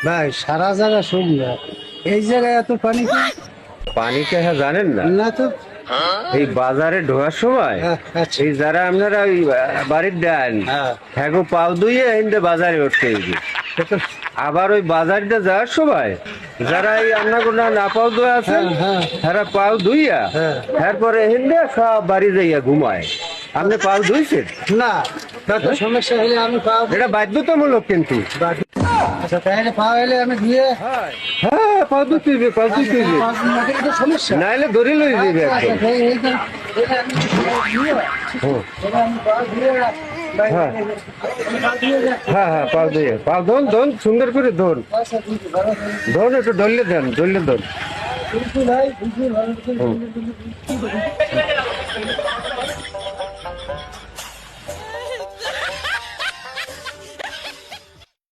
ভাই সারা জায়গা শুকনো, এই জায়গায় এত পানি কি? পানি কে হ্যাঁ জানেন না? না তো। এই বাজারে ঢোকার সময় আচ্ছা। এই যারা আপনারা ওই বাড়ির দেন হ্যাঁ। হ্যাঁ পাও ধুইয়ে এনে বাজারে উঠতে হইবে। আবার ওই বাজারটা যাওয়ার সময় যারা এই রান্নাগুলা না পাও ধুয়ে আছেন হ্যাঁ। তারা পাও ধুইয়া হ্যাঁ। তারপরে এনে সব বাড়ি যাইয়া ঘুমায়। আপনি পাও ধুইছেন? না, কত সমস্যা হলে আমি পাও। এটা বাধ্যতামূলক কিন্তু। আচ্ছা, তাহলে পাও হলে আমি ধুয়ে। হ্যাঁ পাও ধুতে হইবে, পাও ধুতে হইবে, সমস্যা। নাইলে ধরে লই যাবে আচ্ছা, একদম। এটা আমি ধুয়ে, এটা আমি পাও ধুয়ে হ্যাঁ হ্যাঁ হ্যাঁ পাও ধুয়ে পাও ধন ধন সুন্দর করে ধন ধন একটু ধরলে দেন, ধরলে ধন। ভাই, ভালো